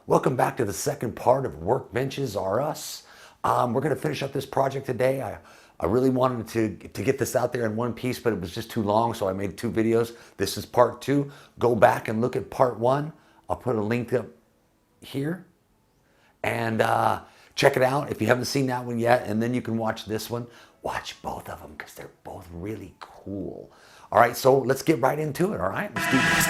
Welcome back to the second part of Workbenches Are Us. We're going to finish up this project today. I really wanted to get this out there in one piece, but it was just too long, so I made two videos. This is part two. Go back and look at part one. I'll put a link up here. And check it out if you haven't seen that one yet, and then you can watch this one. Watch both of them because they're both really cool. All right, so let's get right into it, all right? Let's do this.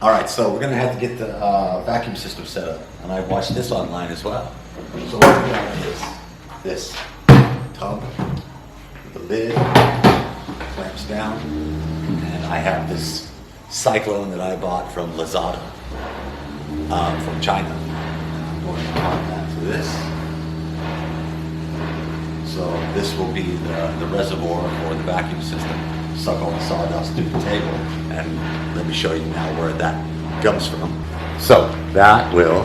All right, so we're gonna have to get the vacuum system set up, and I watched this online as well. So what we got is this tub, the lid clamps down, and I have this cyclone that I bought from Lazada, from China. I'm going to apply that to this. So this will be the reservoir for the vacuum system. Suck all the sawdust through the table, and let me show you now where that comes from. So that will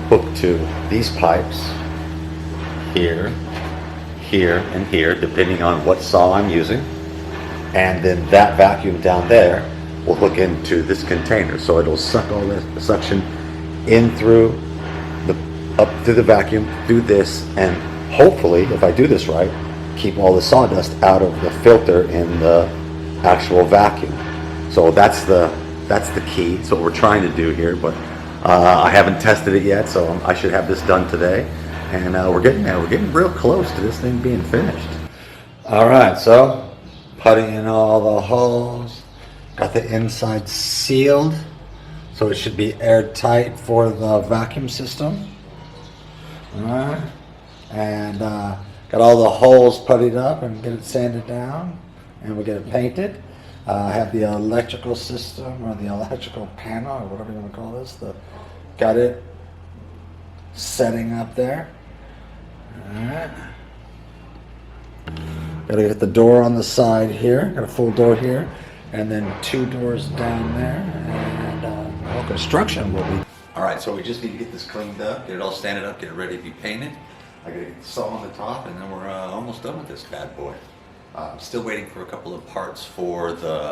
hook to these pipes here, here, and here, depending on what saw I'm using. And then that vacuum down there will hook into this container. So it'll suck all the suction in through up through the vacuum, through this, and hopefully, if I do this right, keep all the sawdust out of the filter in the actual vacuum. So that's the key. That's what we're trying to do here, but I haven't tested it yet, so I should have this done today. And we're getting there. We're getting real close to this thing being finished. All right, so putting in all the holes. Got the inside sealed, so it should be airtight for the vacuum system. All right, and got all the holes puttied up and get it sanded down, and we'll get it painted. I have the electrical system, or the electrical panel, or whatever you want to call this. Got it setting up there. Alright. Gotta get the door on the side here. Got a full door here, and then two doors down there, and all construction will be. Alright, so we just need to get this cleaned up, get it all sanded up, get it ready to be painted. I gotta get the saw on the top, and then we're almost done with this bad boy. Still waiting for a couple of parts for the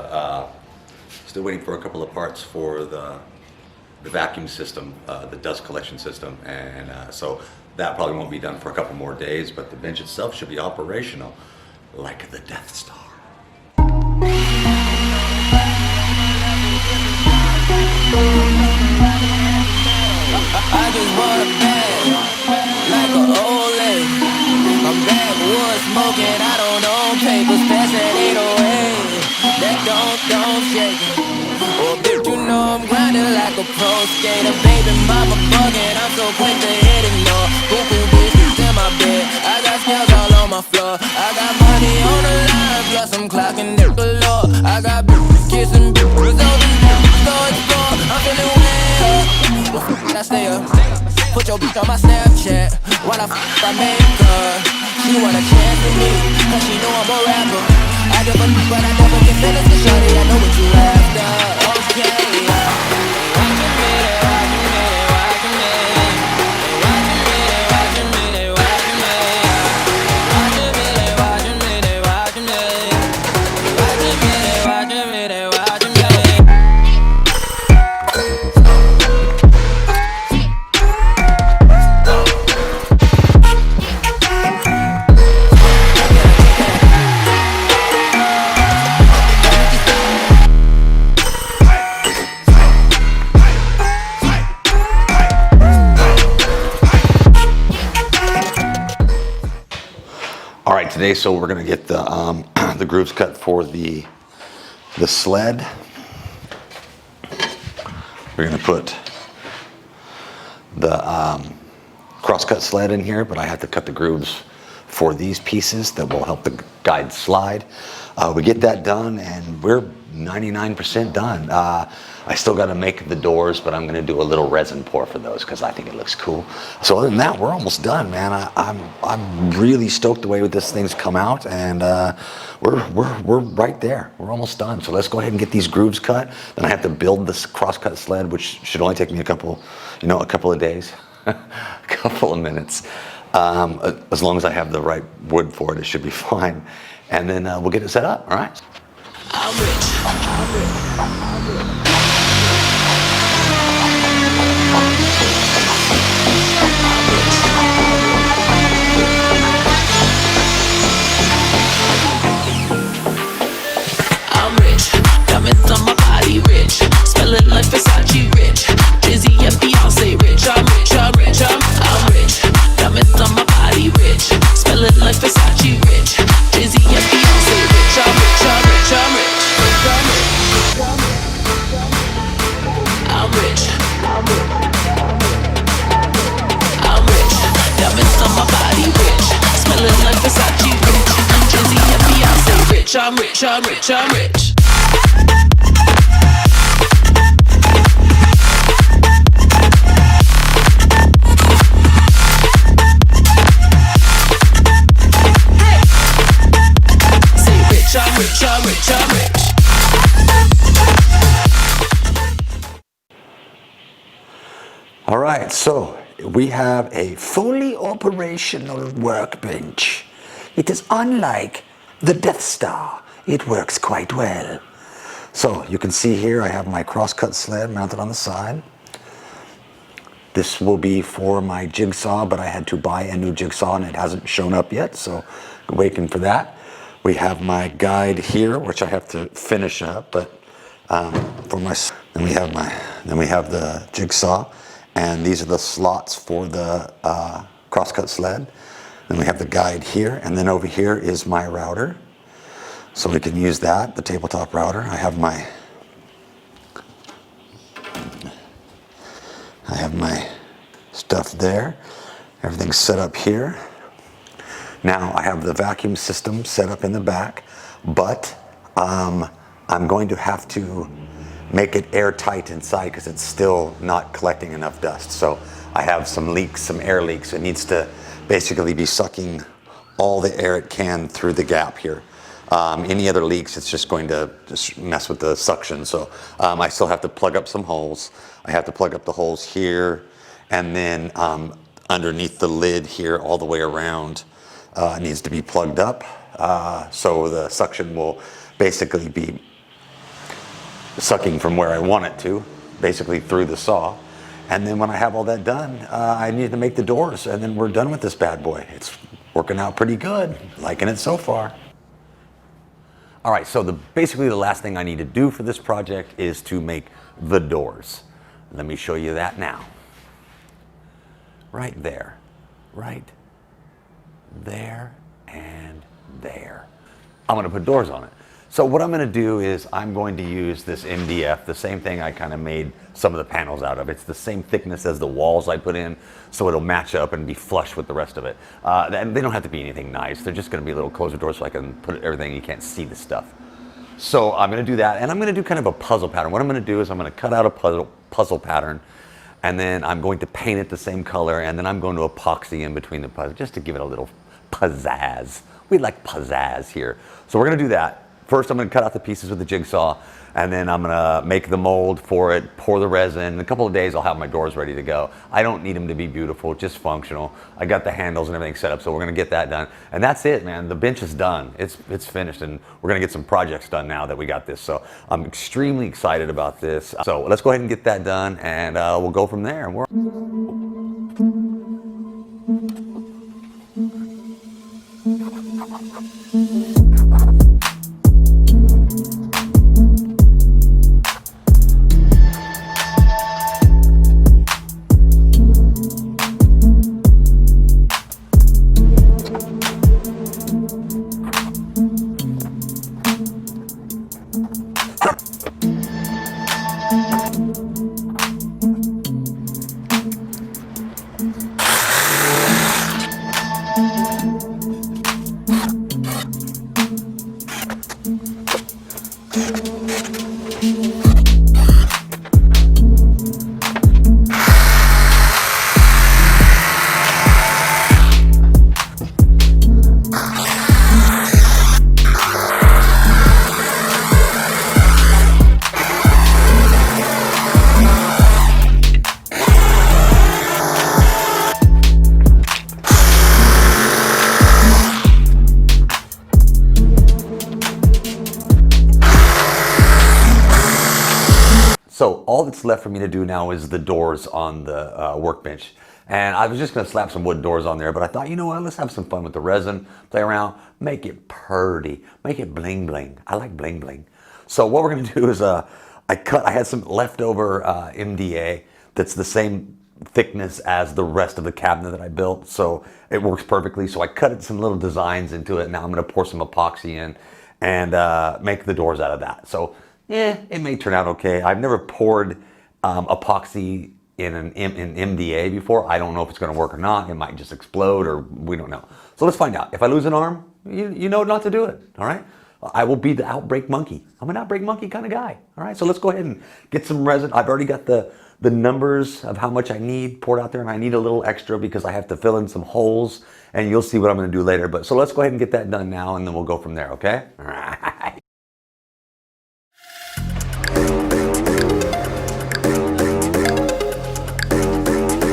vacuum system, the dust collection system, and so that probably won't be done for a couple more days. But the bench itself should be operational, like the Death Star. I just want a bag, like an old lady. I'm backwood smoking, I don't own papers, pass that 808. That don't shake it. Oh, bitch, you know I'm grinding like a pro skater. Baby mama bugging, I'm so quick to hit ignore. Goofy bitches in my bed, I got scales all on my floor. I got money on the line, plus I'm clocking it galore. I got bitches kissing bitches over there, so explore. I'm feeling way up. I stay up. Put your bitch on my Snapchat while I make her. She want a chance with me, cause she know I'm a rapper. I give a but I never get finished. So shawty, I know what you after. Okay. Today, so we're gonna get the grooves cut for the sled. We're gonna put the cross-cut sled in here, but I have to cut the grooves for these pieces that will help the guide slide. We get that done, and we're 99% done. I still got to make the doors, but I'm going to do a little resin pour for those because I think it looks cool. So other than that, we're almost done, man. I'm really stoked the way this thing's come out, and we're right there. We're almost done. So let's go ahead and get these grooves cut. Then I have to build this cross-cut sled, which should only take me a couple of days, a couple of minutes. As long as I have the right wood for it, it should be fine. And then we'll get it set up. All right. I'm rich. Diamonds on my body, rich. Smelling like Versace, rich. Dizzy and Beyonce, rich. I'm rich, I'm rich, I'm rich. Diamonds on my body, rich. Smelling like Versace, rich. Dizzy and Beyonce, rich. I'm rich, I'm rich, I'm rich. I'm rich. I'm rich. Diamonds on my body, rich. Smelling like Versace, rich. Dizzy and Beyonce, rich. I'm rich, I'm rich, I'm rich. I'm rich, I'm rich, I'm rich. All right, so we have a fully operational workbench. It is unlike the Death Star. It works quite well. So you can see here I have my cross-cut sled mounted on the side. This will be for my jigsaw, but I had to buy a new jigsaw and it hasn't shown up yet, so waiting for that. We have my guide here, which I have to finish up, but then we have the jigsaw, and these are the slots for the crosscut sled. Then we have the guide here, and then over here is my router, so we can use that, the tabletop router. I have my stuff there. Everything's set up here. Now I have the vacuum system set up in the back, but I'm going to have to make it airtight inside because it's still not collecting enough dust. So I have some leaks, some air leaks. It needs to basically be sucking all the air it can through the gap here. Any other leaks, it's just going to just mess with the suction. So I still have to plug up some holes. I have to plug up the holes here, and then underneath the lid here all the way around. Needs to be plugged up, so the suction will basically be sucking from where I want it to, basically through the saw. And then when I have all that done, I need to make the doors, and then we're done with this bad boy. It's working out pretty good, liking it so far. All right, so basically the last thing I need to do for this project is to make the doors. Let me show you that now. Right there, right there and there. I'm going to put doors on it. So what I'm going to do is I'm going to use this MDF, the same thing I kind of made some of the panels out of. It's the same thickness as the walls I put in, so it'll match up and be flush with the rest of it. And they don't have to be anything nice. They're just going to be little closer doors so I can put everything, you can't see the stuff. So I'm going to do that, and I'm going to do kind of a puzzle pattern. What I'm going to do is I'm going to cut out a puzzle pattern, and then I'm going to paint it the same color, and then I'm going to epoxy in between the puzzle just to give it a little pizzazz. We like pizzazz here. So we're gonna do that. First, I'm gonna cut out the pieces with the jigsaw, and then I'm gonna make the mold for it, pour the resin. In a couple of days, I'll have my doors ready to go. I don't need them to be beautiful, just functional. I got the handles and everything set up, so we're gonna get that done. And that's it, man. The bench is done. It's finished, and we're gonna get some projects done now that we got this. So I'm extremely excited about this. So let's go ahead and get that done, and we'll go from there. And So all that's left for me to do now is the doors on the workbench. And I was just gonna slap some wood doors on there, but I thought, you know what, let's have some fun with the resin, play around, make it purty, make it bling bling. I like bling bling. So what we're gonna do is, I had some leftover MDA that's the same thickness as the rest of the cabinet that I built, so it works perfectly. So I cut some little designs into it. Now I'm gonna pour some epoxy in and make the doors out of that. So yeah, it may turn out okay. I've never poured epoxy in MDA before. I don't know if it's gonna work or not. It might just explode, or we don't know. So let's find out. If I lose an arm, you know not to do it, all right? I will be the outbreak monkey. I'm an outbreak monkey kind of guy, all right? So let's go ahead and get some resin. I've already got the numbers of how much I need poured out there, and I need a little extra because I have to fill in some holes, and you'll see what I'm gonna do later. But so let's go ahead and get that done now, and then we'll go from there, okay? All right.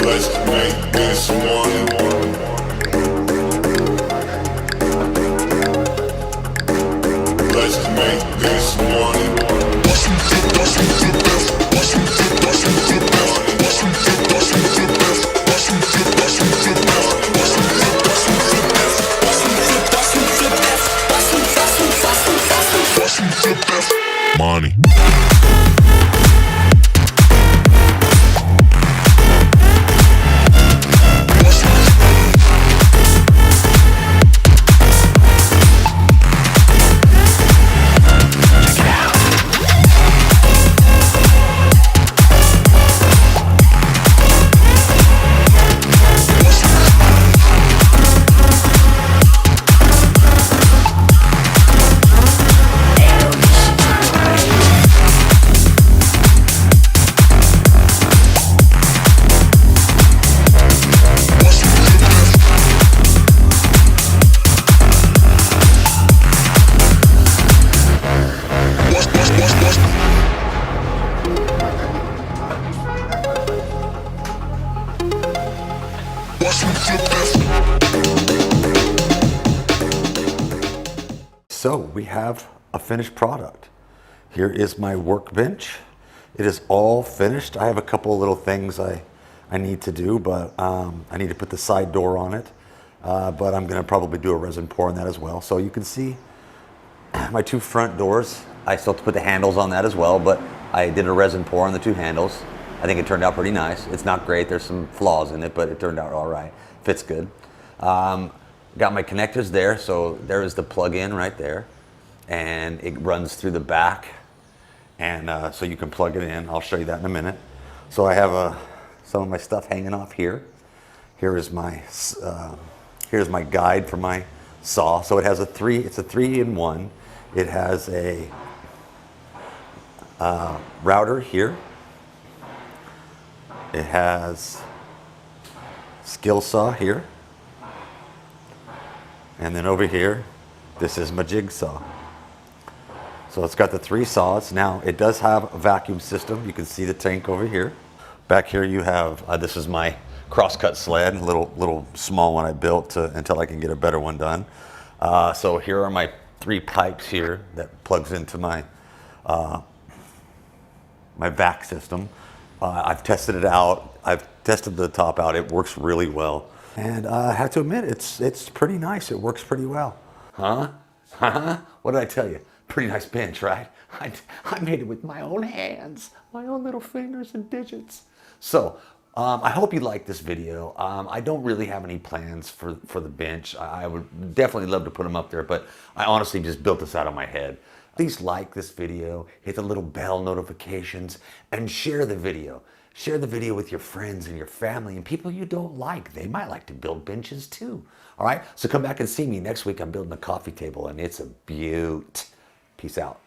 Let's make this one. Let's make this one. Money. So we have a finished product. Here is my workbench. It is all finished. I have a couple of little things I need to do, but I need to put the side door on it. But I'm gonna probably do a resin pour on that as well. So you can see my two front doors. I still have to put the handles on that as well, but I did a resin pour on the two handles. I think it turned out pretty nice. It's not great, there's some flaws in it, but it turned out all right. Fits good. Got my connectors there, so there is the plug-in right there. And it runs through the back, and so you can plug it in. I'll show you that in a minute. So I have some of my stuff hanging off here. Here's my guide for my saw. So it has it's a 3-in-1. It has a router here. It has skill saw here. And then over here, this is my jigsaw. So it's got the 3 saws. Now it does have a vacuum system. You can see the tank over here. Back here you have, this is my crosscut sled, a little small one I built until I can get a better one done. So here are my 3 pipes here that plugs into my my vac system. I've tested it out. I've tested the top out. It works really well. And I have to admit, it's pretty nice. It works pretty well. Huh? What did I tell you? Pretty nice bench, right? I made it with my own hands, my own little fingers and digits. So I hope you liked this video. I don't really have any plans for the bench. I would definitely love to put them up there, but I honestly just built this out of my head. Please like this video, hit the little bell notifications, and share the video. Share the video with your friends and your family and people you don't like. They might like to build benches too. All right, so come back and see me next week. I'm building a coffee table and it's a beaut. Peace out.